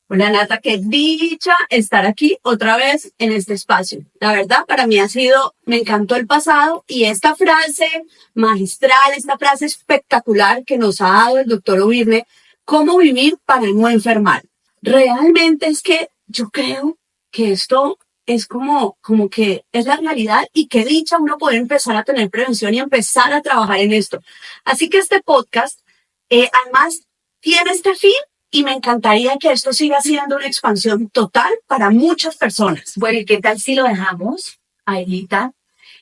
Hola Nata, qué dicha estar aquí otra vez en este espacio. La verdad, para mí me encantó el pasado y esta frase magistral, esta frase espectacular que nos ha dado el doctor Obirne, cómo vivir para no enfermar. Realmente es que yo creo que esto es como que es la realidad y qué dicha uno poder empezar a tener prevención y empezar a trabajar en esto. Así que este podcast, además, tiene este fin y me encantaría que esto siga siendo una expansión total para muchas personas. Bueno, ¿y qué tal si lo dejamos, Ailita,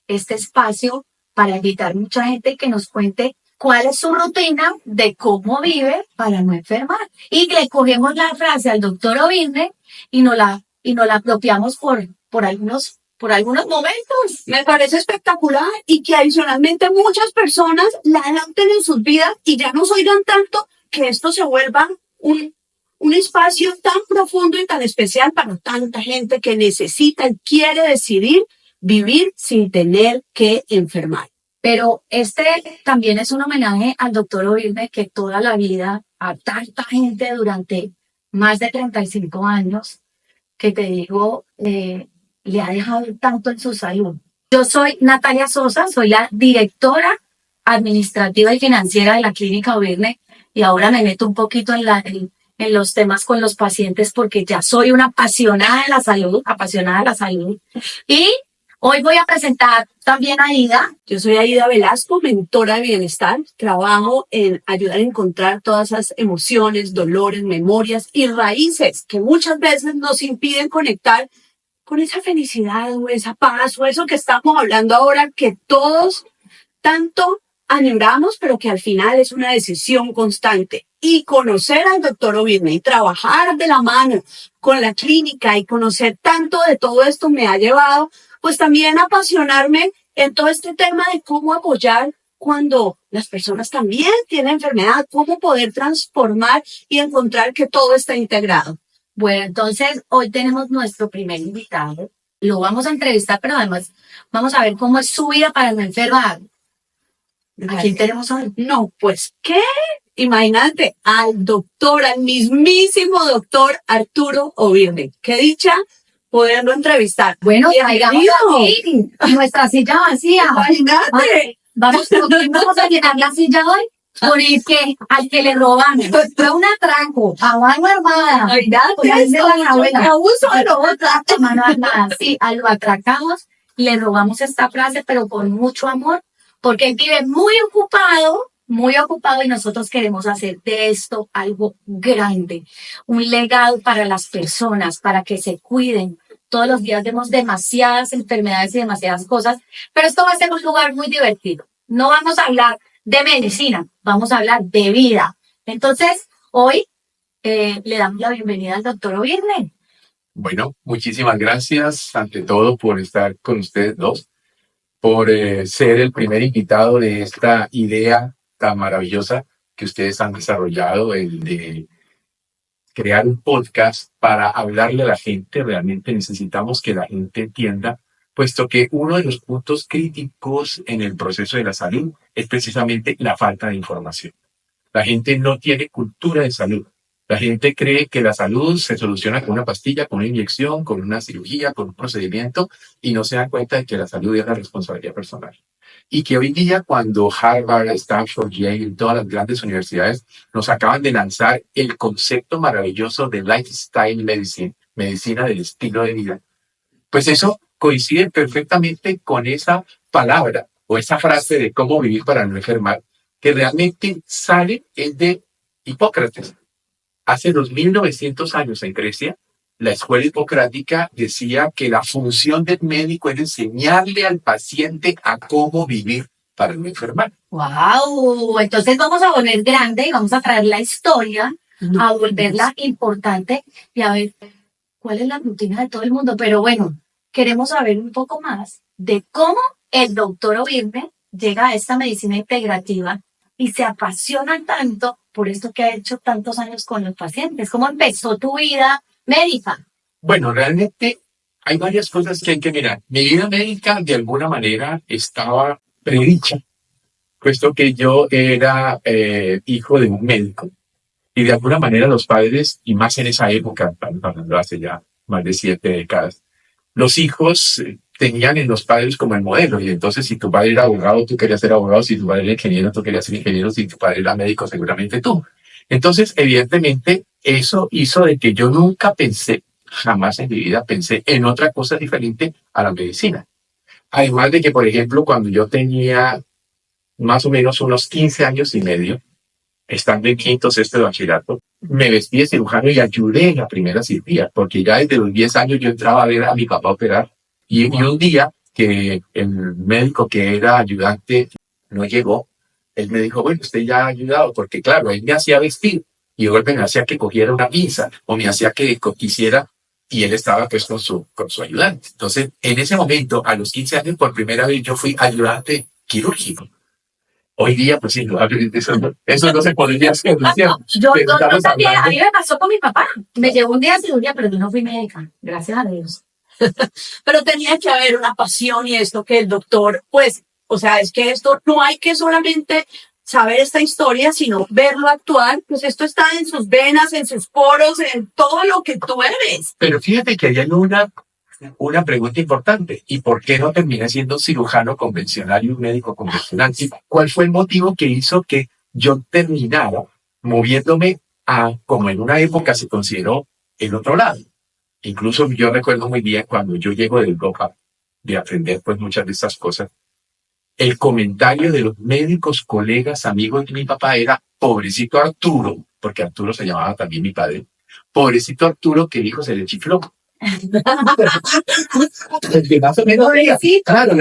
este espacio para invitar a mucha gente que nos cuente cuál es su rutina de cómo vive para no enfermar? Y le cogemos la frase al doctor Obirne y nos la apropiamos por algunos momentos. Me parece espectacular y que adicionalmente muchas personas la adapten en sus vidas y ya nos oigan tanto que esto se vuelva un espacio tan profundo y tan especial para tanta gente que necesita y quiere decidir vivir sin tener que enfermar. Pero este también es un homenaje al doctor Obirne, que toda la vida, a tanta gente durante más de 35 años, que te digo, le ha dejado tanto en su salud. Yo soy Natalia Sosa, soy la directora administrativa y financiera de la Clínica Obirne, y ahora me meto un poquito en los temas con los pacientes porque ya soy una apasionada de la salud. Y hoy voy a presentar también a Aida. Yo soy Aida Velasco, mentora de bienestar. Trabajo en ayudar a encontrar todas esas emociones, dolores, memorias y raíces que muchas veces nos impiden conectar con esa felicidad o esa paz o eso que estamos hablando ahora que todos tanto añoramos, pero que al final es una decisión constante. Y conocer al doctor Obirne y trabajar de la mano con la clínica y conocer tanto de todo esto me ha llevado pues también a apasionarme en todo este tema de cómo apoyar cuando las personas también tienen enfermedad, cómo poder transformar y encontrar que todo está integrado. Bueno, entonces hoy tenemos nuestro primer invitado. Lo vamos a entrevistar, pero además vamos a ver cómo es su vida para no enfermar. ¿A quién tenemos hoy? No, pues, ¿qué? Imagínate, al mismísimo doctor Arturo Obirne. Qué dicha poderlo entrevistar. Bueno, traigamos aquí nuestra silla vacía. Imagínate. Vamos a llenar la silla hoy. Por el que al que le roban fue un atraco a mano armada. Abuso de la otra. A mano armada. Sí, a lo atracamos, le robamos esta frase, pero con mucho amor, porque él vive muy ocupado y nosotros queremos hacer de esto algo grande, un legado para las personas, para que se cuiden. Todos los días vemos demasiadas enfermedades y demasiadas cosas, pero esto va a ser un lugar muy divertido. No vamos a hablar de medicina, vamos a hablar de vida. Entonces, hoy le damos la bienvenida al doctor Obirne. Bueno, muchísimas gracias ante todo por estar con ustedes dos, por ser el primer invitado de esta idea tan maravillosa que ustedes han desarrollado, el de crear un podcast para hablarle a la gente. Realmente necesitamos que la gente entienda, puesto que uno de los puntos críticos en el proceso de la salud es precisamente la falta de información. La gente no tiene cultura de salud. La gente cree que la salud se soluciona con una pastilla, con una inyección, con una cirugía, con un procedimiento, y no se dan cuenta de que la salud es la responsabilidad personal. Y que hoy día, cuando Harvard, Stanford, Yale, todas las grandes universidades nos acaban de lanzar el concepto maravilloso de lifestyle medicine, medicina del estilo de vida, pues eso coincide perfectamente con esa palabra o esa frase de cómo vivir para no enfermar, que realmente sale es de Hipócrates. Hace 2900 años en Grecia, la escuela hipocrática decía que la función del médico era enseñarle al paciente a cómo vivir para no enfermar. ¡Wow! Entonces vamos a volver grande y vamos a traer la historia, a volverla importante y a ver cuál es la rutina de todo el mundo. Pero bueno, queremos saber un poco más de cómo el doctor Obirne llega a esta medicina integrativa y se apasiona tanto por esto que ha hecho tantos años con los pacientes. ¿Cómo empezó tu vida médica? Bueno, realmente hay varias cosas que hay que mirar. Mi vida médica, de alguna manera, estaba predicha, puesto que yo era hijo de un médico. Y de alguna manera los padres, y más en esa época, estamos hablando hace ya más de 7 décadas, los hijos tenían en los padres como el modelo. Y entonces si tu padre era abogado, tú querías ser abogado. Si tu padre era ingeniero, tú querías ser ingeniero. Si tu padre era médico, seguramente tú. Entonces, evidentemente, eso hizo de que yo nunca pensé, jamás en mi vida pensé en otra cosa diferente a la medicina. Además de que, por ejemplo, cuando yo tenía más o menos unos 15 años y medio, estando en quinto, sexto de bachillerato, me vestí de cirujano y ayudé en la primera cirugía, porque ya desde los 10 años yo entraba a ver a mi papá operar. Y un día que el médico que era ayudante no llegó, él me dijo, bueno, usted ya ha ayudado, porque claro, él me hacía vestir y luego me hacía que cogiera una pinza o me hacía que quisiera, y él estaba pues con su ayudante. Entonces, en ese momento, a los 15 años, por primera vez yo fui ayudante quirúrgico. Hoy día, pues indudablemente eso no se podría hacer, ¿no es cierto? Yo Pero estamos también, a hablando- mí me pasó con mi papá. Me llevó un día a cirugía, pero yo no fui médica. Gracias a Dios. Pero tenía que haber una pasión y esto que el doctor, pues, o sea, es que esto no hay que solamente saber esta historia, sino verlo actuar, pues esto está en sus venas, en sus poros, en todo lo que tú eres. Pero fíjate que hay una pregunta importante. ¿Y por qué no terminé siendo un cirujano convencional y un médico convencional? ¿Cuál fue el motivo que hizo que yo terminara moviéndome a, como en una época se consideró, el otro lado? Incluso yo recuerdo muy bien cuando yo llego de Europa, de aprender pues muchas de estas cosas, el comentario de los médicos, colegas, amigos de mi papá era, pobrecito Arturo, porque Arturo se llamaba también mi padre, pobrecito Arturo que el hijo se le chifló. Que más o menos veía. Claro,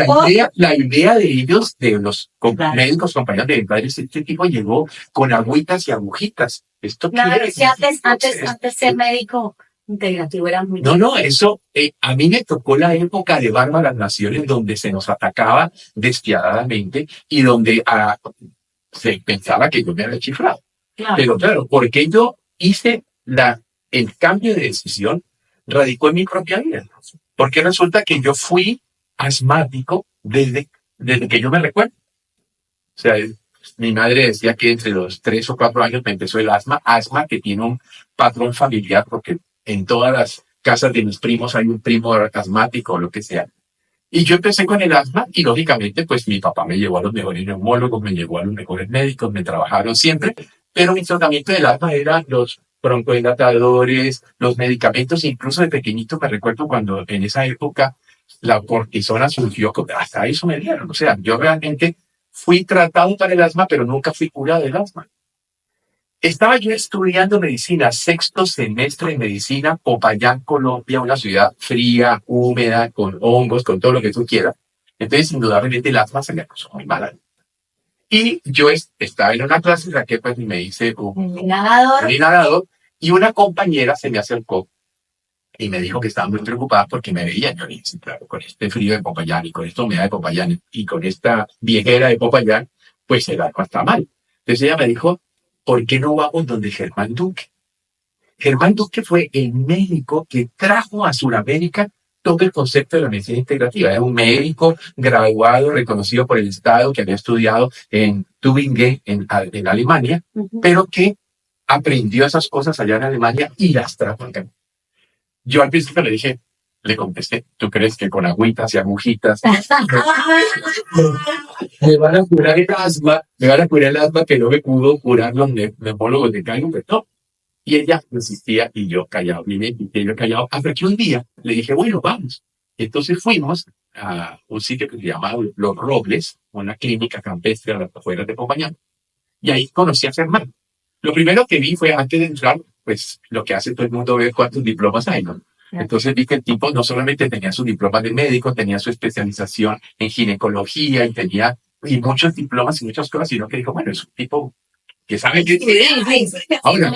la idea de ellos, de los Claro. médicos, compañeros de mi padre, este tipo llegó con agüitas y agujitas. ¿Esto qué Claro, es? sí, antes ser médico integrativo era muy No, eso, a mí me tocó la época de Bárbaras Naciones donde se nos atacaba despiadadamente y donde se pensaba que yo me había chiflado. Claro. Pero claro, porque yo hice el cambio de decisión radicó en mi propia vida. Porque resulta que yo fui asmático desde que yo me recuerdo. O sea, mi madre decía que entre los 3 o 4 años me empezó el asma que tiene un patrón familiar, porque en todas las casas de mis primos hay un primo asmático o lo que sea. Y yo empecé con el asma y lógicamente pues mi papá me llevó a los mejores neumólogos, me llevó a los mejores médicos, me trabajaron siempre, pero mi tratamiento del asma eran los broncodilatadores, los medicamentos, incluso de pequeñito me recuerdo cuando en esa época la cortisona surgió, hasta eso me dieron. O sea, yo realmente fui tratado para el asma, pero nunca fui curado del asma. Estaba yo estudiando medicina, sexto semestre de medicina, Popayán, Colombia, una ciudad fría, húmeda, con hongos, con todo lo que tú quieras. Entonces, indudablemente, el asma se me puso muy mala. Y yo estaba en una clase en la que pues, me hice un inhalador y una compañera se me acercó y me dijo que estaba muy preocupada porque me veía. Yo le dije, sí, claro, con este frío de Popayán y con esta humedad de Popayán y con esta viejera de Popayán, pues el asma está mal. Entonces ella me dijo, ¿por qué no vamos donde Germán Duque? Germán Duque fue el médico que trajo a Sudamérica todo el concepto de la medicina integrativa. Era un médico graduado, reconocido por el Estado, que había estudiado en Tübingen, en Alemania, pero que aprendió esas cosas allá en Alemania y las trajo acá. Yo al principio le contesté, ¿tú crees que con agüitas y agujitas me van a curar el asma? Me van a curar el asma que no me pudo curar los neumólogos de Cali, no. Y ella insistía y yo callado, hasta que un día le dije, bueno, vamos. Entonces fuimos a un sitio que se llamaba Los Robles, una clínica campestre a las afueras de Popayán, y ahí conocí a Germán. Lo primero que vi fue, antes de entrar, pues lo que hace todo el mundo, ver cuántos diplomas hay, ¿no? Entonces vi que el tipo no solamente tenía su diploma de médico, tenía su especialización en ginecología y muchos diplomas y muchas cosas, sino que dijo, bueno, es un tipo que sabe que... Ahora,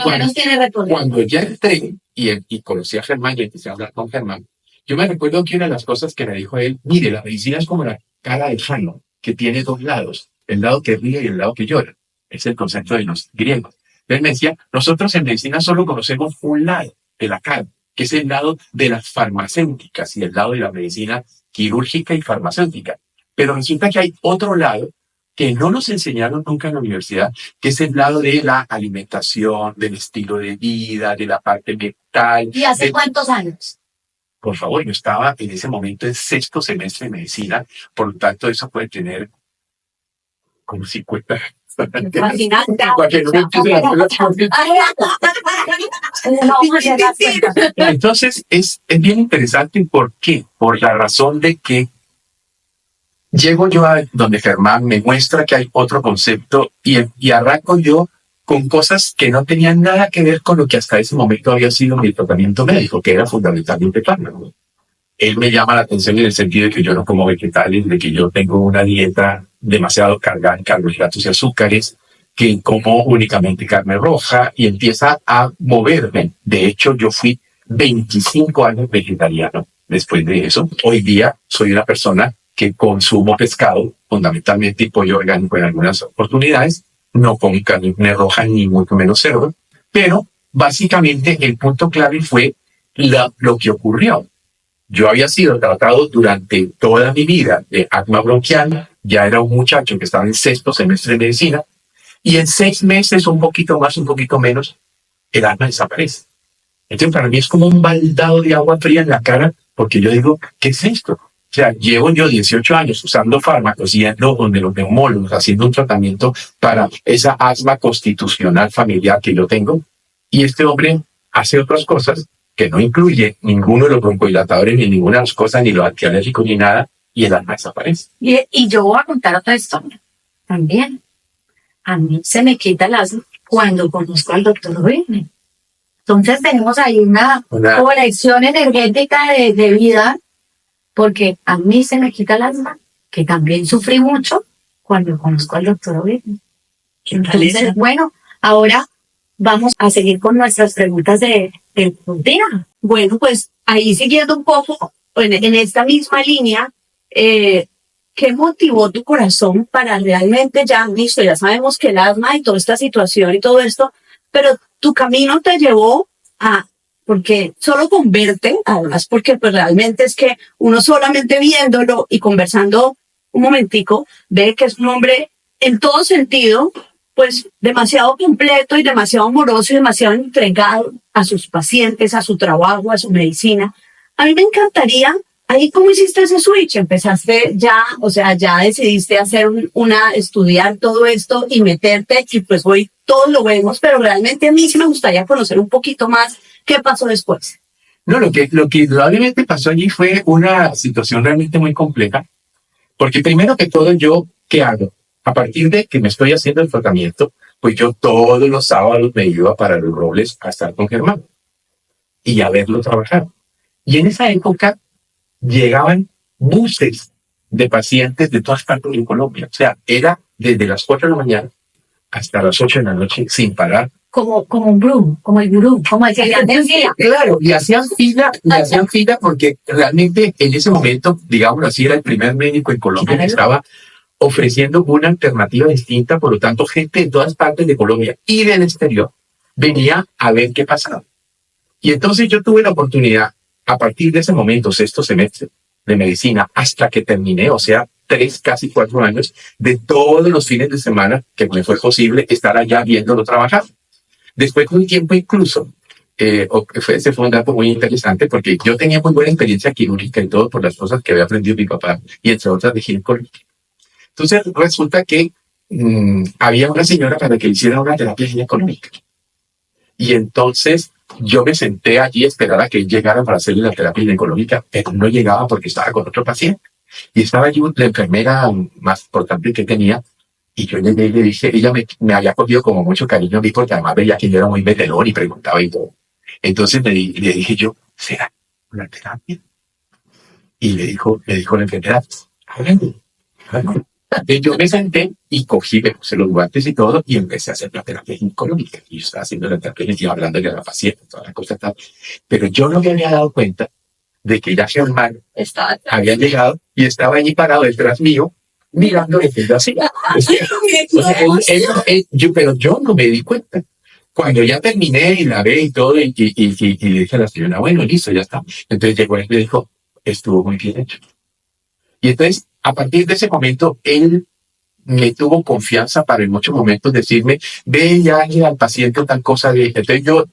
cuando ya entré y conocí a Germán y empecé a hablar con Germán, yo me recuerdo que una de las cosas que me dijo él, mire, la medicina es como la cara del jano, que tiene dos lados, el lado que ríe y el lado que llora. Es el concepto de los griegos. Él me decía, nosotros en medicina solo conocemos un lado de la cara, que es el lado de las farmacéuticas y el lado de la medicina quirúrgica y farmacéutica. Pero resulta que hay otro lado que no nos enseñaron nunca en la universidad, que es el lado de la alimentación, del estilo de vida, de la parte mental. ¿Y hace cuántos años? Por favor, yo estaba en ese momento en sexto semestre de medicina, por lo tanto eso puede tener como 50 años. Imagínate. Porque no me empiece a hacer las cosas. Entonces es bien interesante. ¿Por qué? Por la razón de que llego yo a donde Germán me muestra que hay otro concepto y arranco yo con cosas que no tenían nada que ver con lo que hasta ese momento había sido mi tratamiento médico, que era fundamentalmente fármaco. Él me llama la atención en el sentido de que yo no como vegetales, de que yo tengo una dieta demasiado cargada en carbohidratos y azúcares, que como únicamente carne roja, y empieza a moverme. De hecho, yo fui 25 años vegetariano después de eso. Hoy día soy una persona que consumo pescado, fundamentalmente y pollo orgánico en algunas oportunidades. No como carne roja ni mucho menos cerdo, pero básicamente el punto clave fue lo que ocurrió. Yo había sido tratado durante toda mi vida de asma bronquial, ya era un muchacho que estaba en sexto semestre de medicina, y en 6 meses, un poquito más, un poquito menos, el asma desaparece. Entonces para mí es como un baldado de agua fría en la cara, porque yo digo, ¿qué es esto? O sea, llevo yo 18 años usando fármacos, yendo donde los neumólogos, haciendo un tratamiento para esa asma constitucional familiar que yo tengo, y este hombre hace otras cosas que no incluye ninguno de los broncohilatadores, ni ninguna de las cosas, ni los antialérgicos, ni nada, y el asma desaparece. Y yo voy a contar otra historia también. A mí se me quita el asma cuando conozco al doctor Whitney. Entonces tenemos ahí una conexión energética de vida, porque a mí se me quita el asma, que también sufrí mucho cuando conozco al doctor Whitney. Entonces, bueno, ahora vamos a seguir con nuestras preguntas de rutina. Bueno, pues ahí siguiendo un poco en esta misma línea, ¿qué motivó tu corazón para realmente listo, ya sabemos que el asma y toda esta situación y todo esto, pero tu camino te llevó porque solo con verte, además porque pues realmente es que uno solamente viéndolo y conversando un momentico, ve que es un hombre en todo sentido, pues demasiado completo y demasiado amoroso y demasiado entregado a sus pacientes, a su trabajo, a su medicina. A mí me encantaría, ahí cómo hiciste ese switch, empezaste ya, o sea, ya decidiste hacer estudiar todo esto y meterte, y pues hoy todos lo vemos, pero realmente a mí sí me gustaría conocer un poquito más qué pasó después. No, lo que indudablemente pasó allí fue una situación realmente muy compleja, porque primero que todo yo, ¿qué hago? A partir de que me estoy haciendo el tratamiento, pues yo todos los sábados me iba para Los Robles a estar con Germán y a verlo trabajar. Y en esa época llegaban buses de pacientes de todas partes de Colombia. O sea, era desde las 4 de la mañana hasta las 8 de la noche sin parar. Como un brum, como el gurú, como el que le fila. Claro, y hacían fila porque realmente en ese momento, digámoslo así, era el primer médico en Colombia que estaba ofreciendo una alternativa distinta. Por lo tanto, gente de todas partes de Colombia y del exterior venía a ver qué pasaba. Y entonces yo tuve la oportunidad, a partir de ese momento, sexto semestre de medicina, hasta que terminé, o sea, 3, casi 4 años, de todos los fines de semana que me fue posible estar allá viéndolo trabajar. Después de un tiempo incluso, ese fue un dato muy interesante, porque yo tenía muy buena experiencia quirúrgica y todo por las cosas que había aprendido mi papá, y entre otras de ginecología. Entonces resulta que había una señora para que le hiciera una terapia ginecológica. Y entonces yo me senté allí a esperar a que él llegara para hacerle la terapia ginecológica, pero no llegaba porque estaba con otro paciente. Y estaba allí la enfermera más importante que tenía, y yo llegué y le dije, ella me había cogido como mucho cariño a mí, porque además veía que yo era muy metelón y preguntaba y todo. Entonces le dije yo, ¿será una terapia? Y me dijo la enfermera, háganlo. Entonces yo me senté y me puse los guantes y todo, y empecé a hacer la terapia ginecológica. Y yo estaba haciendo la terapia y hablando de la paciente, toda la cosa tal. Pero yo no me había dado cuenta de que ya Germán había llegado y estaba allí parado detrás mío, mirando así. Pero yo no me di cuenta. Cuando ya terminé y la ve y todo, y le dije a la señora, bueno, listo, ya está. Entonces llegó él y me dijo, estuvo muy bien hecho. Y entonces, a partir de ese momento, él me tuvo confianza para en muchos momentos decirme, ve ya al paciente tal cosa de... Entonces yo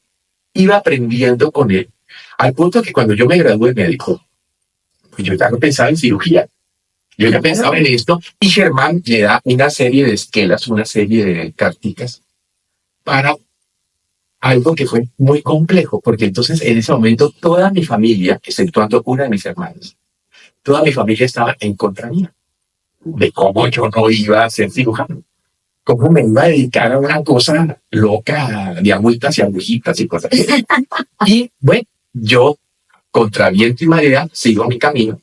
iba aprendiendo con él, al punto que cuando yo me gradué médico, pues yo ya no pensaba en cirugía. Yo ya pensaba en esto, y Germán le da una serie de esquelas, una serie de carticas para algo que fue muy complejo, porque entonces en ese momento toda mi familia, exceptuando una de mis hermanas, toda mi familia estaba en contra mía, de cómo yo no iba a ser cirujano, cómo me iba a dedicar a una cosa loca de agüitas y agujitas y cosas así. Y bueno, yo, contra viento y marea, sigo mi camino.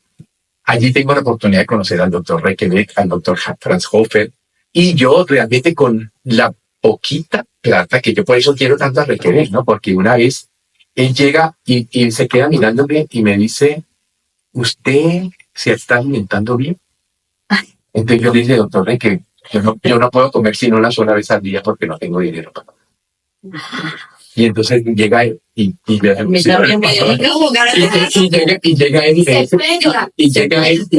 Allí tengo la oportunidad de conocer al doctor Requebec, al doctor Franz Hofer, y yo realmente con la poquita plata, que yo por eso quiero tanto a Requebec, ¿no? Porque una vez él llega y se queda mirándome y me dice, ¿usted se está alimentando bien? Entonces yo le dije, doctor Requebec, yo no puedo comer sino una sola vez al día porque no tengo dinero para comer. Y entonces llega él y llega él y me dice,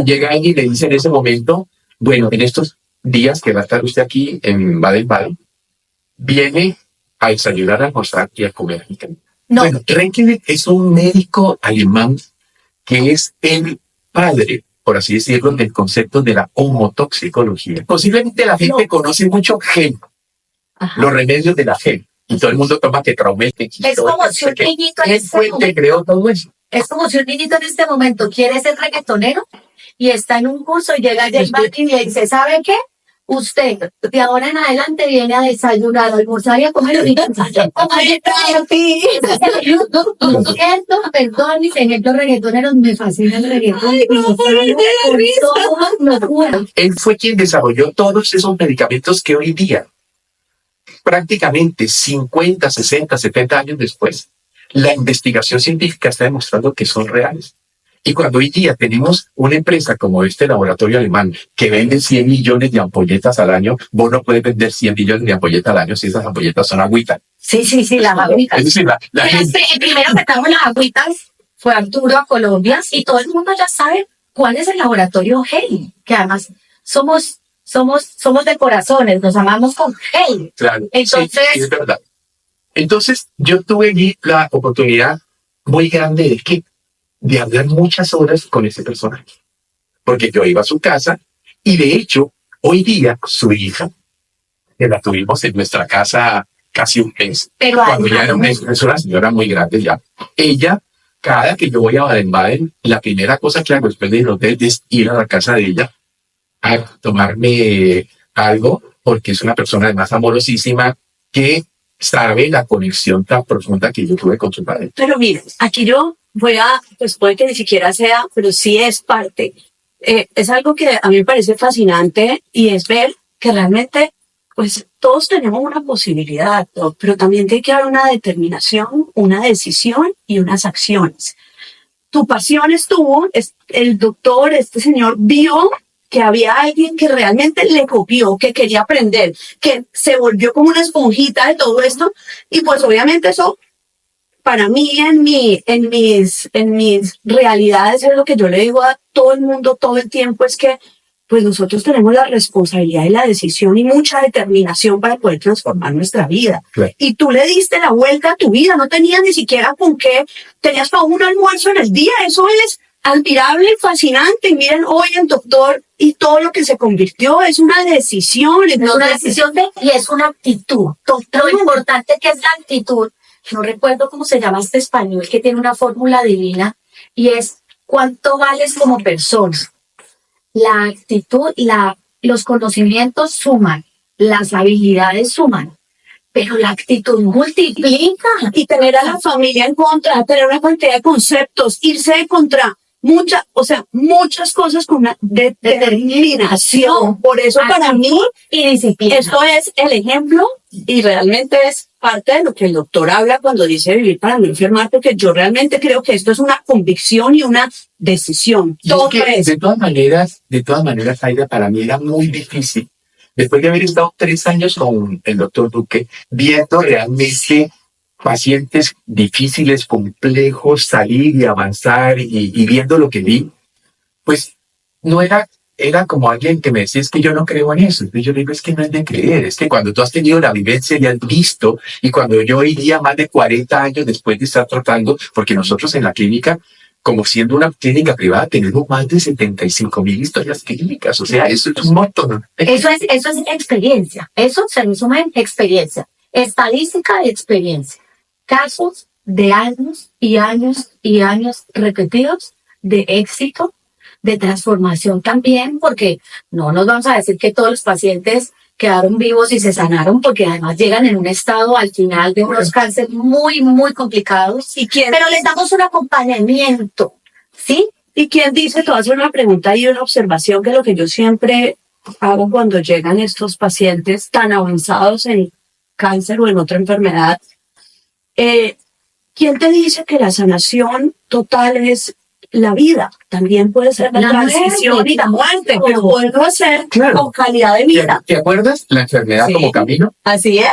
llega él y le dice en ese momento, bueno, en estos días que va a estar usted aquí en Baden-Baden, viene a desayunar, a almorzar y a comer. No. Bueno, Reykjavik es un médico alemán que es el padre, por así decirlo, del concepto de la homotoxicología. Posiblemente la gente conoce mucho gel, los remedios de la gel. Y todo el mundo toma tetraumel. Es como si un niñito en este momento creó todo eso. Es como si un niñito en este momento quiere ser reggaetonero y está en un curso y llega J Balvin y le dice, ¿sabe qué? Usted de ahora en adelante viene a desayunar, a almorzar y a comer ahorita. Lo siento, perdón, mis ejemplos reggaetoneros, me fascina el reggaetón. Él fue quien desarrolló todos esos medicamentos que hoy día, prácticamente 50, 60, 70 años después, la investigación científica está demostrando que son reales. Y cuando hoy día tenemos una empresa como este laboratorio alemán que vende 100 millones de ampolletas al año, vos no puedes vender 100 millones de ampolletas al año si esas ampolletas son agüitas. Sí, las agüitas. Es decir, El primero que trajo las agüitas fue Arturo a Colombia y todo el mundo ya sabe cuál es el laboratorio Hey, que además somos de corazones, nos amamos con Hey. Claro, entonces, sí, es verdad. Entonces, yo tuve allí la oportunidad muy grande de hablar muchas horas con ese personaje. Porque yo iba a su casa y de hecho, hoy día, su hija, que la tuvimos en nuestra casa casi un mes, pero cuando ya era una señora muy grande ya, ella, cada que yo voy a Baden-Baden, la primera cosa que hago después del hotel es ir a la casa de ella a tomarme algo, porque es una persona además amorosísima que sabe la conexión tan profunda que yo tuve con su padre. Pero mire, aquí yo pues puede que ni siquiera sea, pero sí es parte. Es algo que a mí me parece fascinante y es ver que realmente, pues todos tenemos una posibilidad, ¿no? Pero también tiene que haber una determinación, una decisión y unas acciones. Tu pasión estuvo, el doctor, este señor vio que había alguien que realmente le copió, que quería aprender, que se volvió como una esponjita de todo esto, y pues obviamente eso, para mí, en mis realidades, es lo que yo le digo a todo el mundo todo el tiempo, es que pues nosotros tenemos la responsabilidad y la decisión y mucha determinación para poder transformar nuestra vida. Claro. Y tú le diste la vuelta a tu vida, no tenías ni siquiera con qué, tenías para un almuerzo en el día, eso es admirable y fascinante. Y miren, hoy el doctor y todo lo que se convirtió es una decisión. Es una decisión y es una actitud. Lo importante que es la actitud. No recuerdo cómo se llama este español que tiene una fórmula divina y es cuánto vales como persona. La actitud, los conocimientos suman, las habilidades suman, pero la actitud multiplica. Y tener a la familia en contra, tener una cantidad de conceptos, irse contra muchas cosas con una determinación. Por eso para mí, y disciplina. Esto es el ejemplo y realmente es parte de lo que el doctor habla cuando dice vivir para no enfermar, porque yo realmente creo que esto es una convicción y una decisión. Todo es. De todas maneras, Aida, para mí era muy difícil, después de haber estado 3 años con el doctor Duque, viendo realmente pacientes difíciles, complejos, salir y avanzar y viendo lo que vi, pues no era era como alguien que me decía, es que yo no creo en eso. Y yo le digo, es que no es de creer, es que cuando tú has tenido la vivencia y has visto, y cuando yo hoy día, más de 40 años después de estar tratando, porque nosotros en la clínica, como siendo una clínica privada, tenemos más de 75,000 historias clínicas. O sea, eso es un montón. Eso es experiencia. Eso se resume en experiencia. Estadística de experiencia. Casos de años y años y años repetidos de éxito, de transformación también, porque no nos vamos a decir que todos los pacientes quedaron vivos y se sanaron, porque además llegan en un estado al final de unos cánceres muy, muy complicados. Pero les damos un acompañamiento, ¿sí? ¿Y quién dice? Te voy a hacer una pregunta y una observación, que es lo que yo siempre hago cuando llegan estos pacientes tan avanzados en cáncer o en otra enfermedad. ¿Quién te dice que la sanación total es la vida? También puede ser la transición y la muerte, pero puedo hacer con calidad de vida. ¿Te acuerdas? La enfermedad como camino. Así es.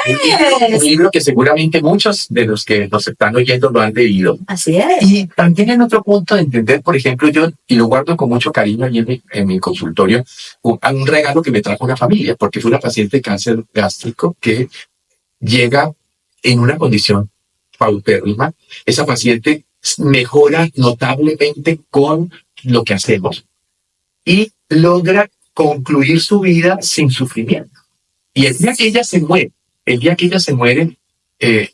Un libro que seguramente muchos de los que nos están oyendo lo han leído. Así es. Y también en otro punto de entender, por ejemplo, yo, y lo guardo con mucho cariño allí en mi consultorio, un regalo que me trajo una familia, porque fue una paciente de cáncer gástrico que llega en una condición paupérrima. Esa paciente mejora notablemente con lo que hacemos y logra concluir su vida sin sufrimiento. Y el día que ella se muere,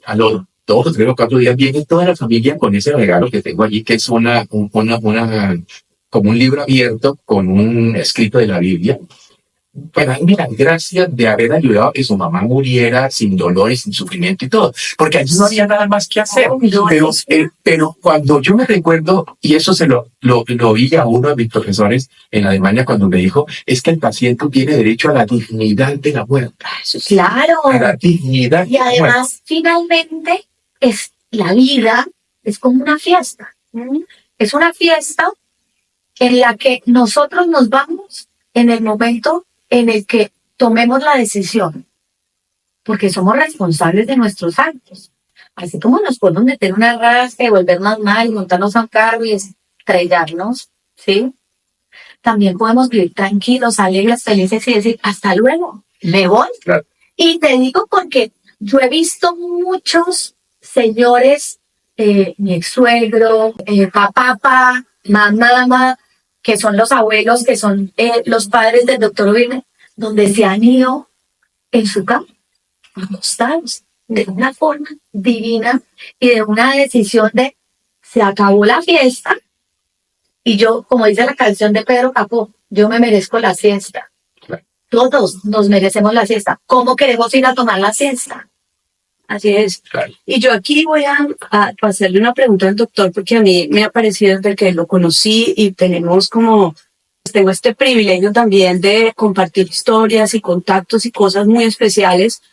a los 2 o 3 o 4 días viene toda la familia con ese regalo que tengo allí, que es como un libro abierto con un escrito de la Biblia, para darme las gracias de haber ayudado a que su mamá muriera sin dolor y sin sufrimiento y todo, porque allí no había nada más que hacer. Pero cuando yo me recuerdo, y eso se lo oí a uno de mis profesores en Alemania cuando me dijo, es que el paciente tiene derecho a la dignidad de la muerte. Claro. A la dignidad. Y además, finalmente, la vida es como una fiesta. Es una fiesta en la que nosotros nos vamos en el momento en el que tomemos la decisión, porque somos responsables de nuestros actos. Así como nos podemos meter una rasca y volvernos mal, montarnos a un carro y estrellarnos, ¿sí? También podemos vivir tranquilos, alegres, felices y decir, hasta luego, me voy. Claro. Y te digo porque yo he visto muchos señores, mi ex suegro, papá, mamá, que son los abuelos, que son los padres del doctor Urbina, donde se han ido en su cama, acostados, de una forma divina y de una decisión de se acabó la fiesta y yo, como dice la canción de Pedro Capó, yo me merezco la siesta. Claro. Todos nos merecemos la siesta. ¿Cómo queremos ir a tomar la siesta? Así es. Claro. Y yo aquí voy a hacerle una pregunta al doctor, porque a mí me ha parecido desde que lo conocí y tengo este privilegio también de compartir historias y contactos y cosas muy especiales.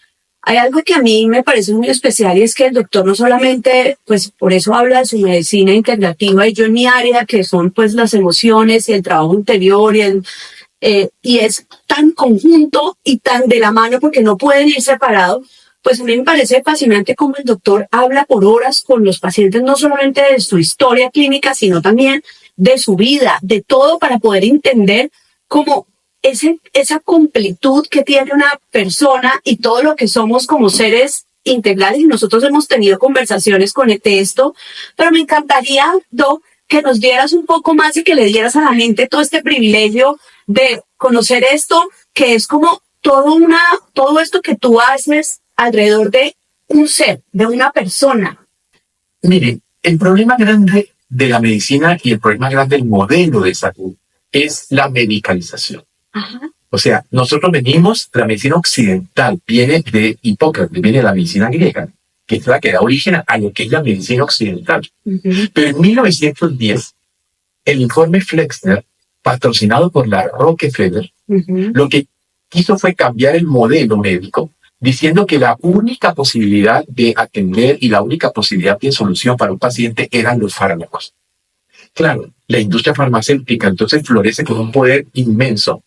Hay algo que a mí me parece muy especial y es que el doctor no solamente, pues por eso habla de su medicina integrativa y yo en mi área, que son pues las emociones y el trabajo interior y es tan conjunto y tan de la mano porque no pueden ir separados. Pues a mí me parece fascinante cómo el doctor habla por horas con los pacientes, no solamente de su historia clínica, sino también de su vida, de todo, para poder entender cómo esa completud que tiene una persona y todo lo que somos como seres integrales. Y nosotros hemos tenido conversaciones con esto, pero me encantaría, Doc, que nos dieras un poco más y que le dieras a la gente todo este privilegio de conocer esto, que es como todo esto que tú haces alrededor de un ser, de una persona. Miren, el problema grande de la medicina y el problema grande del modelo de salud es la medicalización. Ajá. O sea, nosotros venimos, la medicina occidental viene de Hipócrates, viene de la medicina griega, que es la que da origen a lo que es la medicina occidental. Pero en 1910, el informe Flexner, patrocinado por la Rockefeller, lo que hizo fue cambiar el modelo médico, diciendo que la única posibilidad de atender y la única posibilidad de solución para un paciente eran los fármacos. Claro, la industria farmacéutica entonces florece con un poder inmenso.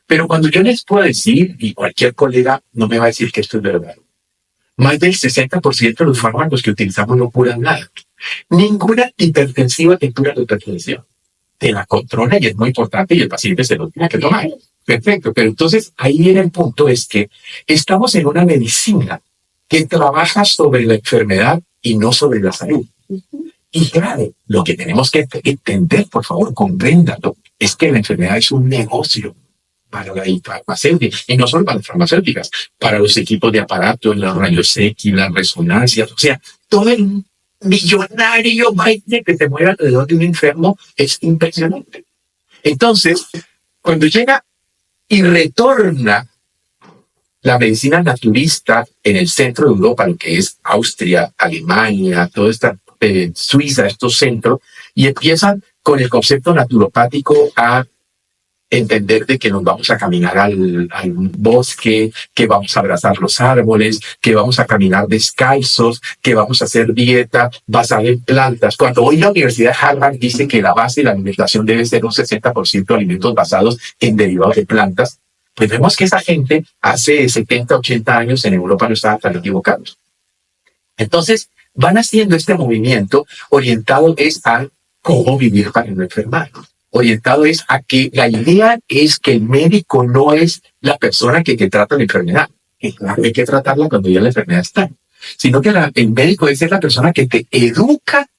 Pero cuando yo les puedo decir, y cualquier colega no me va a decir que esto es verdad, más del 60% de los fármacos que utilizamos no curan nada. Ninguna hipertensiva te cura la hipertensión. te la controla y es muy importante y el paciente se lo tiene que tomar. Perfecto, pero entonces ahí viene el punto, es que estamos en una medicina que trabaja sobre la enfermedad y no sobre la salud. Y claro, lo que tenemos que entender, por favor, compréndalo, es que la enfermedad es un negocio para la farmacéutica, y no solo para las farmacéuticas, para los equipos de aparatos, los rayos X, las resonancias, o sea, todo el millonario baile que se mueve alrededor de un enfermo es impresionante. Entonces, cuando llega y retorna la medicina naturista en el centro de Europa, lo que es Austria, Alemania, toda esta Suiza, estos centros, y empiezan con el concepto naturopático a entender de que nos vamos a caminar al bosque, que vamos a abrazar los árboles, que vamos a caminar descalzos, que vamos a hacer dieta basada en plantas. Cuando hoy la Universidad de Harvard dice que la base de la alimentación debe ser un 60% de alimentos basados en derivados de plantas, pues vemos que esa gente hace 70, 80 años en Europa no estaba tan equivocados. Entonces, van haciendo este movimiento orientado es a cómo vivir para no enfermar. Orientado es a que la idea es que el médico no es la persona que trata la enfermedad. Hay que tratarla cuando ya la enfermedad está. Sino que el médico es la persona que te educa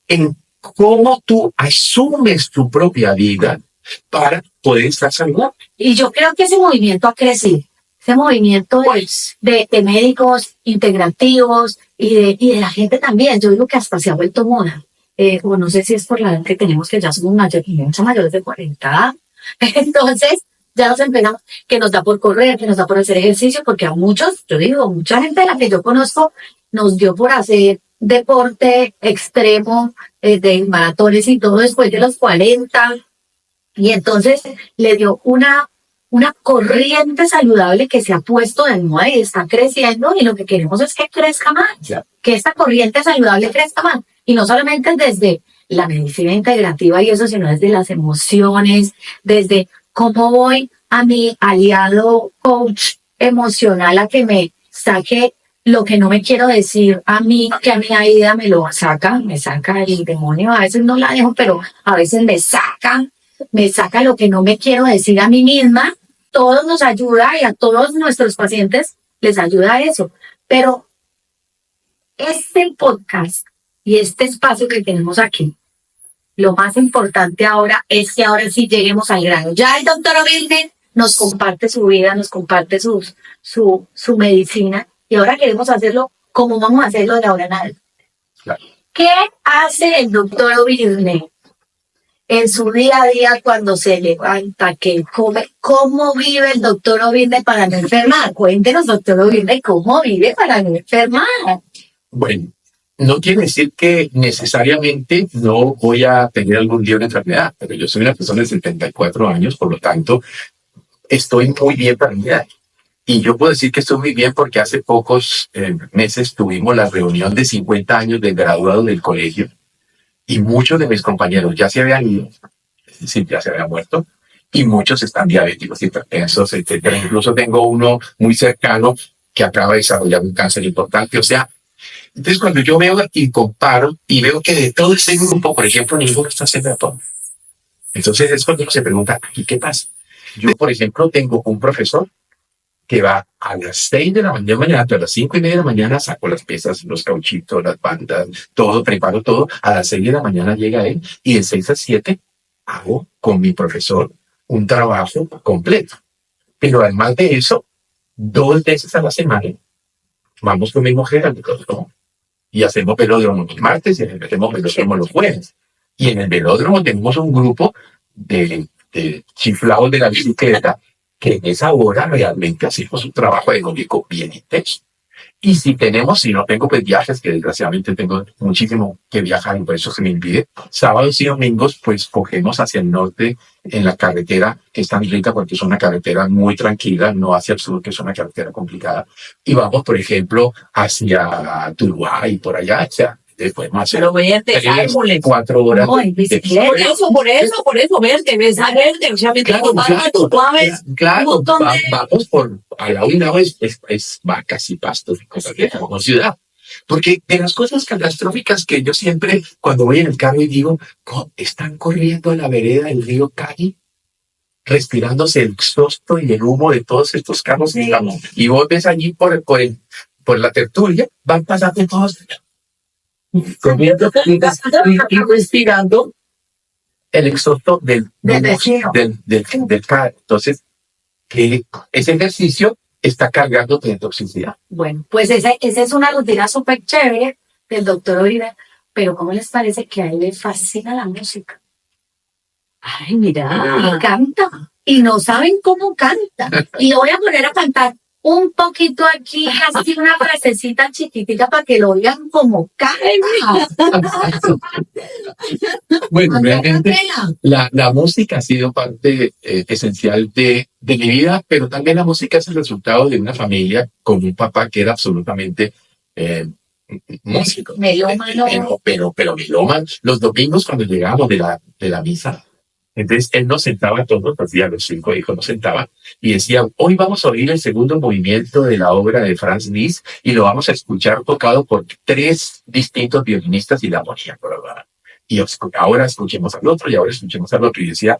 en cómo tú asumes tu propia vida para poder estar saludable. Y yo creo que ese movimiento ha crecido. Ese movimiento de médicos integrativos y de la gente también. Yo digo que hasta se ha vuelto moda. O no sé si es por la edad que tenemos, que ya somos mayores de 40. Entonces, ya nos empezamos, que nos da por correr, que nos da por hacer ejercicio, porque a muchos, yo digo, mucha gente de la que yo conozco, nos dio por hacer deporte extremo, de maratones y todo después de los 40. Y entonces le dio una corriente saludable que se ha puesto de moda y está creciendo, y lo que queremos es que crezca más, que esta corriente saludable crezca más. Y no solamente desde la medicina integrativa y eso, sino desde las emociones, desde cómo voy a mi aliado coach emocional a que me saque lo que no me quiero decir a mí, que a mi Aida me saca el demonio. A veces no la dejo, pero a veces me saca lo que no me quiero decir a mí misma. Todos nos ayuda y a todos nuestros pacientes les ayuda eso. Pero este podcast y este espacio que tenemos aquí, lo más importante ahora es que ahora sí lleguemos al grano. Ya el doctor Ovilne nos comparte su vida, nos comparte su medicina, y ahora queremos hacerlo como vamos a hacerlo de ahora en adelante. Claro. ¿Qué hace el doctor Ovilne en su día a día cuando se levanta, que come? ¿Cómo vive el doctor Ovilne para no enfermar? Cuéntenos, doctor Ovilne, ¿cómo vive para no enfermar? Bueno, no quiere decir que necesariamente no voy a tener algún día una enfermedad, pero yo soy una persona de 74 años, por lo tanto, estoy muy bien para mi edad. Y yo puedo decir que estoy muy bien porque hace pocos meses tuvimos la reunión de 50 años de graduados del colegio, y muchos de mis compañeros ya se habían ido, es decir, ya se habían muerto, y muchos están diabéticos, hipertensos, etc. Incluso tengo uno muy cercano que acaba de desarrollar un cáncer importante. O sea, entonces cuando yo veo y comparo y veo que de todo este grupo, por ejemplo, ninguno está haciendo de todo. Entonces es cuando uno se pregunta, ¿y qué pasa? Yo, por ejemplo, tengo un profesor que va a las 6 de la mañana, a las 5:30 de la mañana, saco las piezas, los cauchitos, las bandas, todo, preparo todo. A las 6 de la mañana llega él, y de 6 a 7 hago con mi profesor un trabajo completo. Pero además de eso, 2 veces a la semana vamos con mi mujer al velódromo y hacemos velódromo los martes y hacemos velódromo los jueves. Y en el velódromo tenemos un grupo de chiflados de la bicicleta que en esa hora realmente hacemos un trabajo aeróbico bien intenso. Y si no tengo pues viajes, que desgraciadamente tengo muchísimo que viajar y por eso se me impide, sábados y domingos pues cogemos hacia el norte en la carretera, que es tan rica porque es una carretera muy tranquila, no hacia el sur, que es una carretera complicada, y vamos, por ejemplo, hacia Tuluá y por allá, o sea, después más. Pero verde, 4 horas. No, en bicicleta. Por eso, verde, ves a verde, o sea, mientras Claro, vamos por, al lado y lado es vacas y pastos y cosas de como ciudad. Porque de las cosas catastróficas que yo siempre, cuando voy en el carro y digo, están corriendo a la vereda del río Cali, respirándose el exhausto y el humo de todos estos carros que estamos. Y vos ves allí por la tertulia, van pasando todos corriendo y respirando el exhausto del carro. Entonces, que ese ejercicio está cargando de toxicidad. Bueno, pues esa es una rutina súper chévere del doctor Uribe, pero ¿cómo les parece que a él le fascina la música? Ay, mira. Y canta, y no saben cómo canta. Y lo voy a poner a cantar un poquito aquí, así una frasecita chiquitita para que lo oigan como canta. Bueno, realmente la música ha sido parte esencial de mi vida, pero también la música es el resultado de una familia con un papá que era absolutamente músico. Melómano. Pero melómano. Los domingos cuando llegábamos de la misa, entonces él nos sentaba todos los días, los 5 hijos nos sentaban y decía, hoy vamos a oír el segundo movimiento de la obra de Franz Liszt y lo vamos a escuchar tocado por 3 distintos violinistas y la armonía. Y ahora escuchemos al otro y ahora escuchemos al otro. Y decía,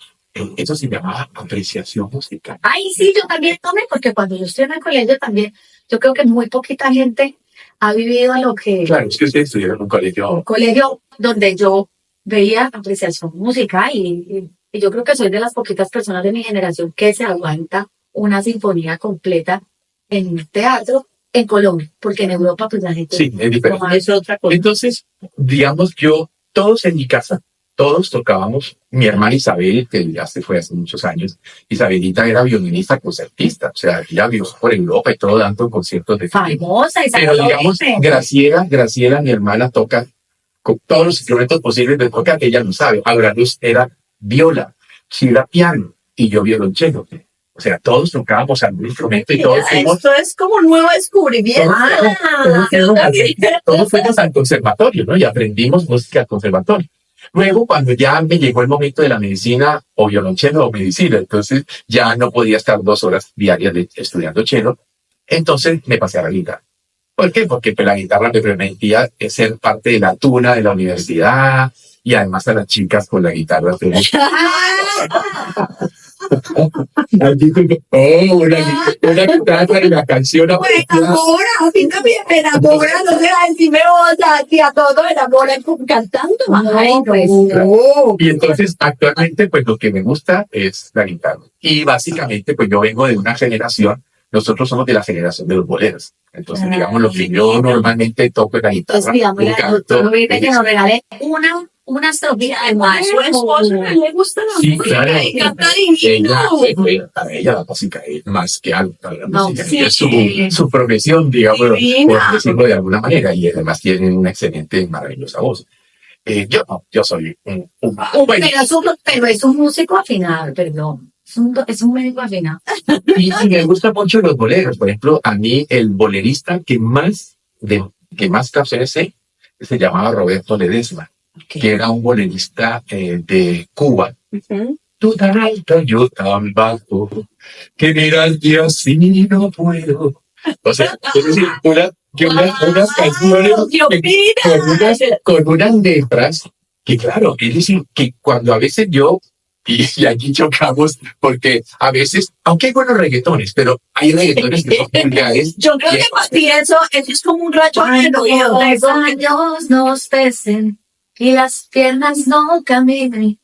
eso se llamaba apreciación musical. Ay, sí, yo también tomé, porque cuando yo estoy en el colegio también, yo creo que muy poquita gente ha vivido lo que... Claro, es que ustedes estudiaron en un colegio donde yo veía apreciación musical y yo creo que soy de las poquitas personas de mi generación que se aguanta una sinfonía completa en un teatro en Colombia, porque en Europa pues la gente... Sí, es diferente. Es otra cosa. Entonces, digamos, todos en mi casa, todos tocábamos. Mi hermana Isabel, que ya se fue hace muchos años, Isabelita era violinista, concertista, o sea, ella viajó por Europa y todo dando conciertos de famosa. Pero digamos, Graciela, mi hermana, toca con todos los instrumentos posibles de tocar que ella no sabe. Ahora Luz era viola, Sheila piano y yo violonchelo. O sea, todos tocábamos algún instrumento y todos fuimos... Esto es como un nuevo descubrimiento. Todos fuimos al conservatorio, ¿no? Y aprendimos música al conservatorio. Luego, cuando ya me llegó el momento de la medicina, o violonchelo o medicina, entonces ya no podía estar 2 horas diarias estudiando cello, entonces me pasé a la guitarra. ¿Por qué? Porque pues, la guitarra me permitía ser parte de la tuna de la universidad y además a las chicas con la guitarra. Una guitarra y la canción. Me enamora, no sé, decime vos a todo me enamora cantando. Ay, pues. Y entonces, actualmente, pues lo que me gusta es la guitarra. Y básicamente, pues yo vengo de una generación, nosotros somos de la generación de los boleros. Entonces, digamos, lo que yo normalmente toco es la guitarra. Entonces, digamos, al doctor Uribe que nos regale una estrofita. Además, su esposo le gusta la música y canta divino. Ella la música es más que alta, la No, música. sí. Es su profesión, digamos, por decirlo de alguna manera, y además tiene una excelente, maravillosa voz. Yo soy un Pero es un músico afinado, perdón. Es un médico afinado. y me gustan mucho los boleros. Por ejemplo, a mí el bolerista que más canciones sé se llamaba Roberto Ledesma, que era un bolerista de Cuba. Tú tan alto, yo tan bajo, que mirarte así no puedo. O sea, es decir, unas canciones con unas letras que, claro, es decir, que cuando a veces y aquí chocamos, porque a veces, aunque hay buenos reggaetones, pero hay reggaetones que son vulgares. Yo creo que para ti eso es como un rayo en el oído. Los años nos pesen y las piernas no caminen,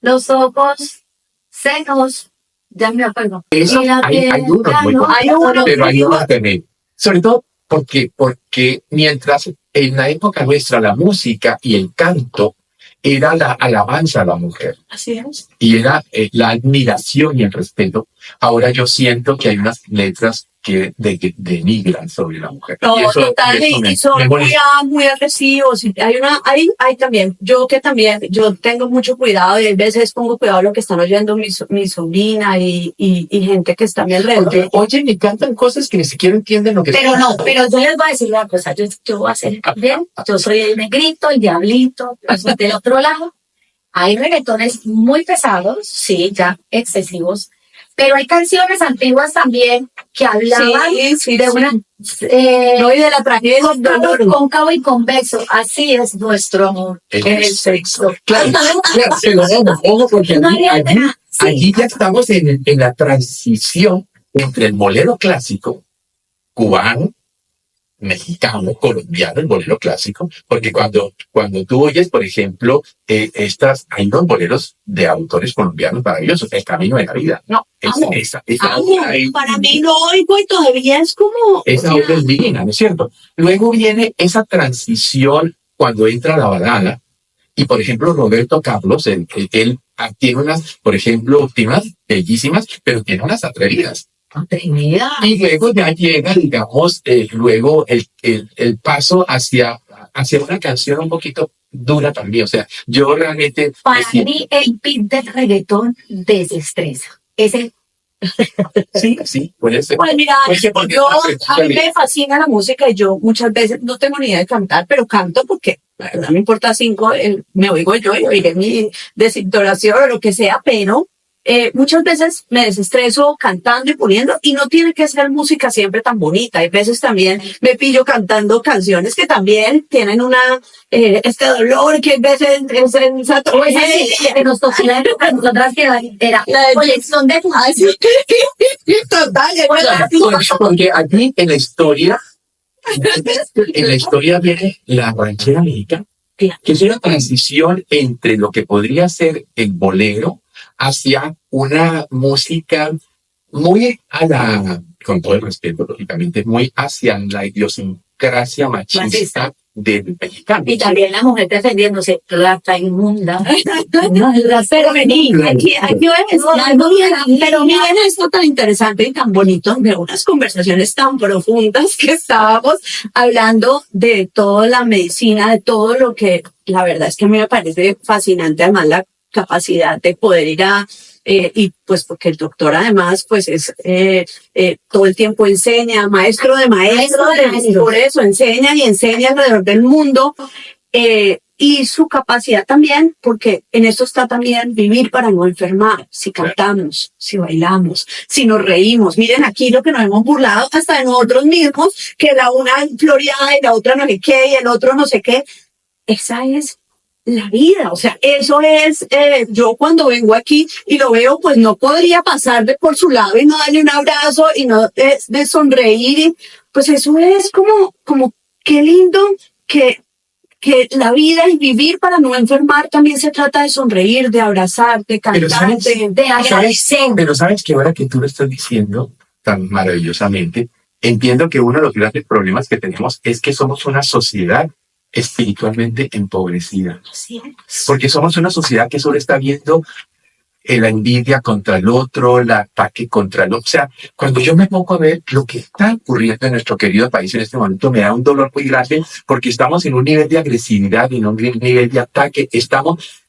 los ojos secos, ya me acuerdo. Eso, hay unos muy buenos, pero hay unos también. Sobre todo porque mientras en la época nuestra la música y el canto era la alabanza a la mujer. Así es. Y era la admiración y el respeto. Ahora yo siento que hay unas letras que denigran sobre la mujer. No, y eso, total, y son muy agresivos. Hay también, yo tengo mucho cuidado y a veces pongo cuidado lo que están oyendo mi sobrina y gente que está a mi alrededor. Porque oyen y cantan cosas que ni siquiera entienden lo que pero yo les voy a decir una cosa, yo voy a hacer bien, yo soy el negrito, el diablito, soy del otro lado. Hay reggaetones muy pesados, sí, ya excesivos, Pero hay canciones antiguas también que hablaban de una... no, y de la tragedia del dolor. Cóncavo y convexo, así es nuestro amor. El sexo. Claro, pero ojo, porque allí ya estamos en la transición entre el bolero clásico cubano, mexicano, colombiano, el bolero clásico, porque cuando tú oyes, por ejemplo, hay unos boleros de autores colombianos maravillosos, El Camino de la Vida. No, amo. Ahí, para mí lo oigo y todavía es como... esa obra es divina, ¿no es cierto? Luego viene esa transición cuando entra la balada, y por ejemplo, Roberto Carlos, él tiene por ejemplo, tiene unas bellísimas, pero tiene unas atrevidas. Y luego ya llega, digamos, luego el paso hacia una canción un poquito dura también. O sea, yo realmente... Para mí, el beat del reggaetón desestresa. Sí, puede ser. Pues mira, a mí me fascina la música y yo muchas veces no tengo ni idea de cantar, pero canto porque no me importa me oigo yo y oiré mi desintonación o lo que sea, pero muchas veces me desestreso cantando y poniendo, y no tiene que ser música siempre tan bonita. Hay veces también me pillo cantando canciones que también tienen este dolor que a veces es sensato. Que nos tocó a nosotras que era colección de total. Porque aquí en la historia viene la ranchera mexicana, que es una transición entre lo que podría ser el bolero hacia una música muy con todo el respeto, lógicamente, muy hacia la idiosincrasia machista del mexicano. Y también la mujer defendiéndose, rata inmunda. Pero vení, aquí es algo bien, pero miren esto tan interesante y tan bonito, de unas conversaciones tan profundas que estábamos hablando de toda la medicina, de todo lo que, la verdad es que a mí me parece fascinante, además la capacidad de poder ir y pues porque el doctor además pues es todo el tiempo enseña, maestro de maestros, por eso enseña y enseña alrededor del mundo, y su capacidad también, porque en esto está también vivir para no enfermar, si cantamos, si bailamos, si nos reímos. Miren aquí lo que nos hemos burlado hasta de nosotros mismos, que la una floreada y la otra no sé qué y el otro no sé qué. Esa es la vida, o sea, eso es, yo cuando vengo aquí y lo veo, pues no podría pasar por su lado y no darle un abrazo y no de sonreír, pues eso es como qué lindo que la vida y vivir para no enfermar también se trata de sonreír, de abrazar, de cantar, de agradecer. Pero sabes que ahora que tú lo estás diciendo tan maravillosamente, entiendo que uno de los grandes problemas que tenemos es que somos una sociedad espiritualmente empobrecida. Sí. Porque somos una sociedad que solo está viendo la envidia contra el otro, el ataque contra el otro. O sea, cuando yo me pongo a ver lo que está ocurriendo en nuestro querido país en este momento, me da un dolor muy grande porque estamos en un nivel de agresividad y en un nivel de ataque.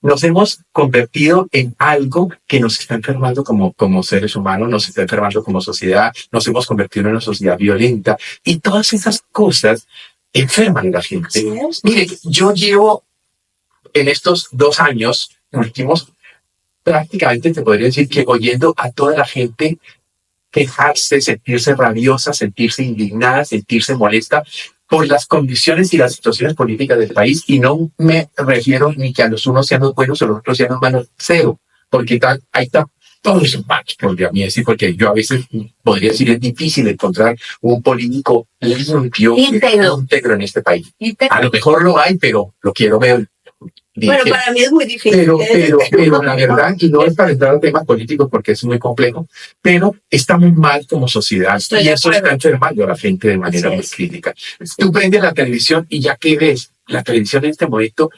Nos hemos convertido en algo que nos está enfermando como seres humanos, nos está enfermando como sociedad, nos hemos convertido en una sociedad violenta y todas esas cosas enferman a la gente. Mire, yo llevo en estos 2 años últimos, prácticamente te podría decir que oyendo a toda la gente quejarse, sentirse rabiosa, sentirse indignada, sentirse molesta por las condiciones y las situaciones políticas del país, y no me refiero ni que a los unos sean los buenos o los otros sean los malos, cero, porque ahí está todos son malos, podría decir, porque yo a veces podría decir es difícil encontrar un político limpio, íntegro en este país. A lo mejor lo hay, pero lo quiero ver. Bueno, para mí es muy difícil. Pero la verdad, y no es para entrar a temas políticos porque es muy complejo, pero estamos mal como sociedad y eso está enfermando a la gente de manera muy crítica. Tú prendes la televisión y ya que ves la televisión en este momento,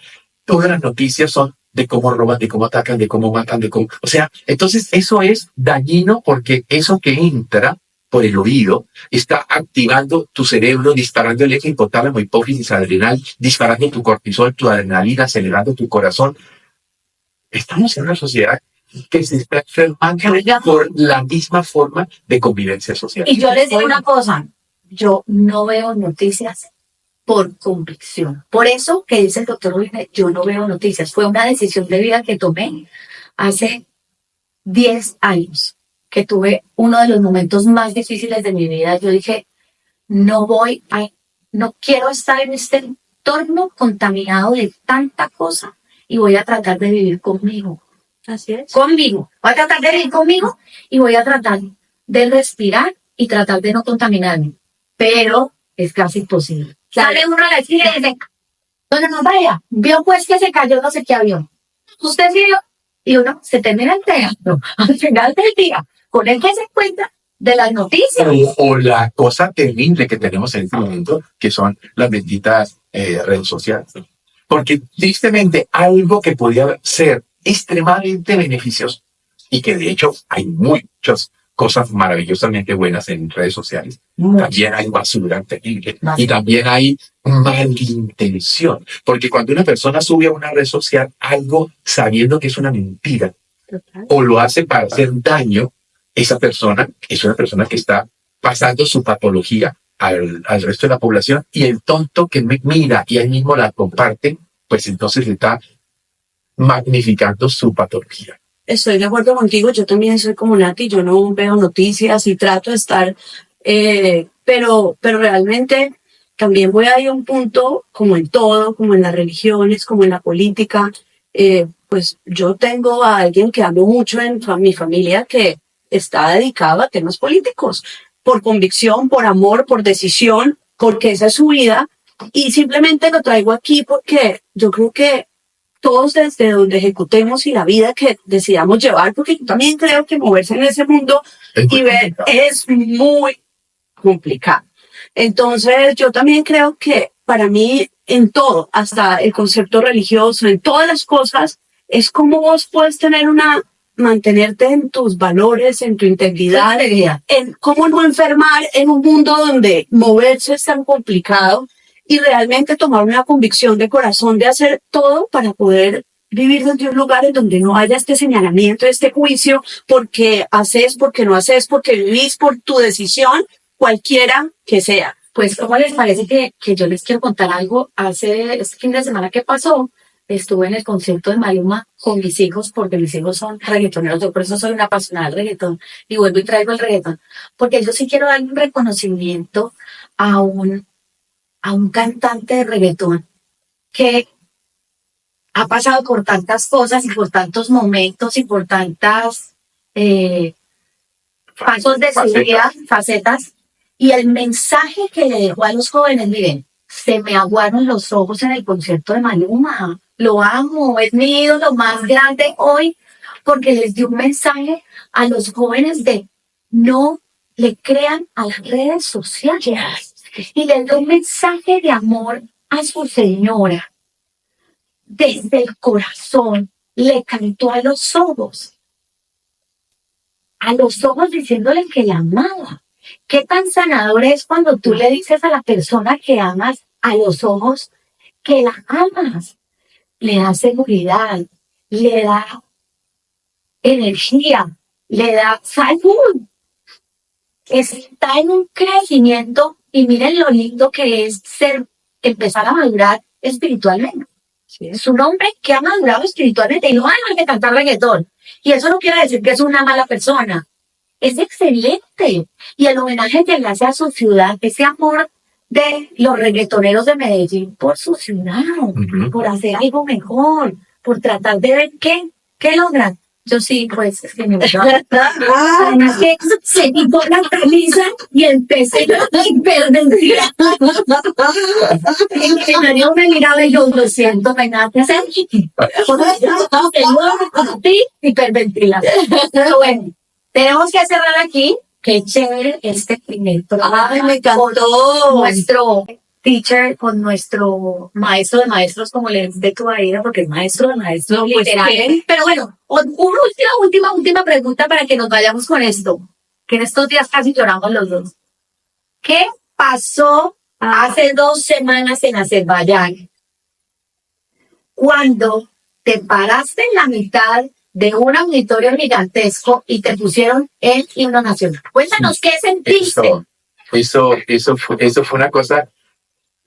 todas las noticias son de cómo roban, de cómo atacan, de cómo matan, o sea, entonces eso es dañino porque eso que entra por el oído está activando tu cerebro, disparando el eje hipotálamo, hipófisis, adrenal, disparando tu cortisol, tu adrenalina, acelerando tu corazón. Estamos en una sociedad que se está enfermando por la misma forma de convivencia social. Y yo les digo una cosa, yo no veo noticias por convicción. Por eso que dice el doctor Wilmer, yo no veo noticias. Fue una decisión de vida que tomé hace 10 años. que tuve uno de los momentos más difíciles de mi vida, yo dije, no quiero estar en este entorno contaminado de tanta cosa y voy a tratar de vivir conmigo. Así es. Conmigo. Voy a tratar de vivir conmigo y voy a tratar de respirar y tratar de no contaminarme. Pero es casi imposible. Sale uno a la esquina y dice, no vaya, vio pues que se cayó no sé qué avión. Usted sí vio. Y uno se termina enterando al final del día con el que se encuentra de las noticias. O la cosa terrible que tenemos en este momento, que son las benditas redes sociales. Porque tristemente algo que podía ser extremadamente beneficioso y que de hecho hay muchas cosas maravillosamente buenas en redes sociales. También hay basura terrible y también hay malintención. Porque cuando una persona sube a una red social algo sabiendo que es una mentira o lo hace para hacer daño, esa persona es una persona que está pasando su patología al resto de la población, y el tonto que mira y él mismo la comparte, pues entonces le está magnificando su patología. Estoy de acuerdo contigo, yo también soy como Nati, yo no veo noticias y trato de estar, pero realmente también voy a ir a un punto, como en todo, como en las religiones, como en la política, pues yo tengo a alguien que amo mucho en mi familia que está dedicado a temas políticos, por convicción, por amor, por decisión, porque esa es su vida, y simplemente lo traigo aquí porque yo creo que todos desde donde ejecutemos y la vida que decidamos llevar, porque yo también creo que moverse en ese mundo y ver es muy complicado. Entonces yo también creo que para mí en todo, hasta el concepto religioso, en todas las cosas, es como vos puedes mantenerte en tus valores, en tu integridad, en cómo no enfermar en un mundo donde moverse es tan complicado, y realmente tomar una convicción de corazón de hacer todo para poder vivir desde un lugar en donde no haya este señalamiento, este juicio, porque haces, porque no haces, porque vivís por tu decisión, cualquiera que sea. Pues, ¿cómo les parece que yo les quiero contar algo? Este fin de semana que pasó, estuve en el concierto de Maluma con mis hijos, porque mis hijos son reggaetoneros, yo por eso soy una apasionada del reggaetón, y vuelvo y traigo el reggaetón, porque yo sí quiero dar un reconocimiento a un cantante de reggaetón que ha pasado por tantas cosas y por tantos momentos y por tantas pasos de su vida, facetas, y el mensaje que le dejó a los jóvenes, miren, se me aguaron los ojos en el concierto de Maluma, lo amo, es mi ídolo más grande hoy, porque les dio un mensaje a los jóvenes de no le crean a las redes sociales. Y le dio un mensaje de amor a su señora. Desde el corazón le cantó a los ojos diciéndole que la amaba. Qué tan sanador es cuando tú le dices a la persona que amas a los ojos que la amas. Le da seguridad, le da energía, le da salud. Está en un crecimiento. Y miren lo lindo que es empezar a madurar espiritualmente. Sí. Es un hombre que ha madurado espiritualmente y no hay de cantar reggaetón. Y eso no quiere decir que es una mala persona. Es excelente. Y el homenaje que le hace a su ciudad, ese amor de los reggaetoneros de Medellín por su ciudad, por hacer algo mejor, por tratar de ver qué logran. Yo sí, pues, es que me gusta. Además que se quitó la camisa y empecé a hiperventilar. Y Mario me miraba y yo, lo siento, me nada que hacer. Hiperventilar. Pero bueno, tenemos que cerrar aquí. Qué chévere este primer programa. Ay, me encantó. Con nuestro teacher, con nuestro maestro de maestros, como le de tu vida, porque es maestro de maestros, pues, literal. Pero bueno, una última pregunta para que nos vayamos con esto, que en estos días casi lloramos los dos. ¿Qué pasó hace 2 semanas en Azerbaiyán? Cuando te paraste en la mitad de un auditorio gigantesco y te pusieron el himno nacional. Cuéntanos qué sentiste. Eso fue una cosa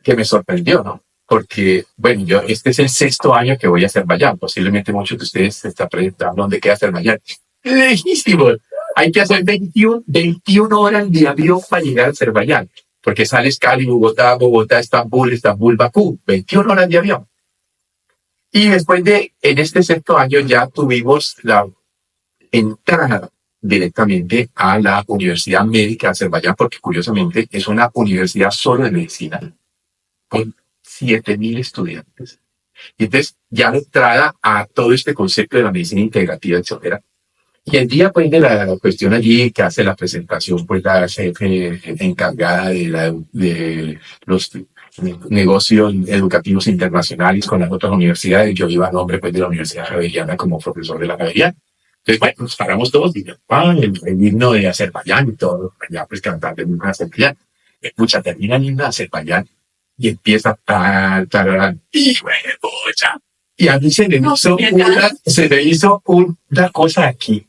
que me sorprendió, ¿no? Porque, bueno, este es el 6º año que voy a Azerbaiyán. Posiblemente muchos de ustedes se están preguntando dónde queda Azerbaiyán. Lejísimo. hay que hacer 21 horas de avión para llegar a Azerbaiyán, porque sales Cali, Bogotá, Estambul, Bakú, 21 horas de avión. Y después en este sexto año ya tuvimos la entrada directamente a la Universidad Médica de Azerbaiyán, porque curiosamente es una universidad solo de medicina, con 7.000 estudiantes. Y entonces ya la entrada a todo este concepto de la medicina integrativa, etcétera. Y el día pues de la cuestión allí que hace la presentación, pues la jefe encargada de los negocios educativos internacionales con las otras universidades, yo iba a nombre pues de la Universidad Javeriana como profesor de la Javeriana. Entonces, bueno, nos paramos todos y el himno de Azerbaiyán y todo, ya pues cantando el himno de Azerbaiyán. Escucha, termina el himno de Azerbaiyán y empieza y bueno, pucha. Y a mí se me hizo una cosa aquí,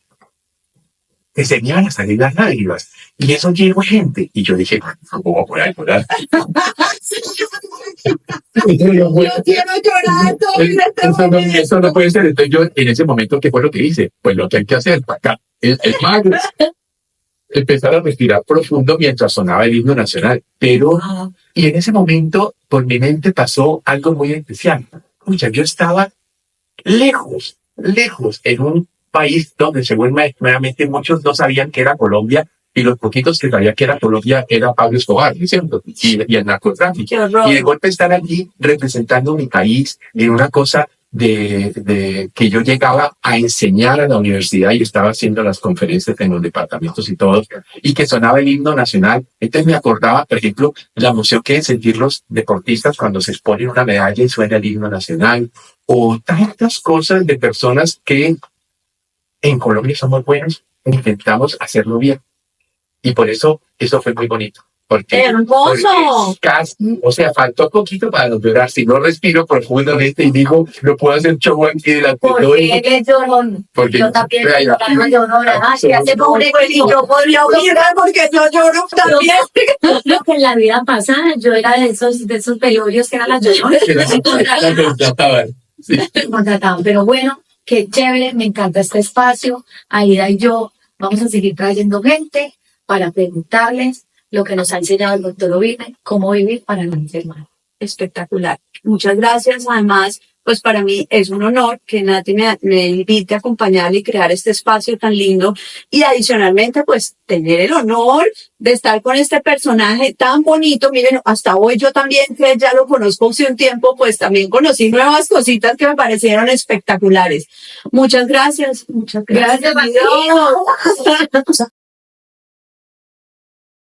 que se me iban a salir las lágrimas. Y eso llegó gente. Y yo dije, ¿cómo voy a llorar? Yo quiero llorar todo en este momento. Eso no puede ser. Entonces yo, en ese momento, ¿qué fue lo que hice? Pues lo que hay que hacer para acá es empezar a respirar profundo mientras sonaba el himno nacional. Pero, y en ese momento, por mi mente pasó algo muy especial. Escucha, yo estaba lejos, en un país donde seguramente muchos no sabían que era Colombia, y los poquitos que sabían que era Colombia era Pablo Escobar, ¿cierto? Y el narcotráfico. Y de golpe estar allí representando mi país en una cosa de que yo llegaba a enseñar a la universidad y estaba haciendo las conferencias en los departamentos y todo, y que sonaba el himno nacional. Entonces me acordaba, por ejemplo, la emoción que deben sentir los deportistas cuando se exponen una medalla y suena el himno nacional, o tantas cosas de personas que en Colombia somos buenos e intentamos hacerlo bien. Y por eso fue muy bonito. ¡Hermoso! Casi, o sea, faltó poquito para no llorar. Si no respiro profundamente y digo, no puedo hacer show aquí delante de todo. Porque yo también lloro. Si hace pobre y yo podría obligar porque yo lloro también. Creo que en la vida pasada yo era de esos velorios que eran las lloronas. Sí. Me contrataban, pero bueno, qué chévere, me encanta este espacio. Aida y yo vamos a seguir trayendo gente para preguntarles lo que nos ha enseñado el doctor Ovide, cómo vivir para no enfermar. Espectacular. Muchas gracias. Además, pues para mí es un honor que Nati me invite a acompañarle y crear este espacio tan lindo. Y adicionalmente, pues tener el honor de estar con este personaje tan bonito. Miren, hasta hoy yo también, que ya lo conozco hace un tiempo, pues también conocí nuevas cositas que me parecieron espectaculares. Muchas gracias. Muchas gracias. Gracias, Dios.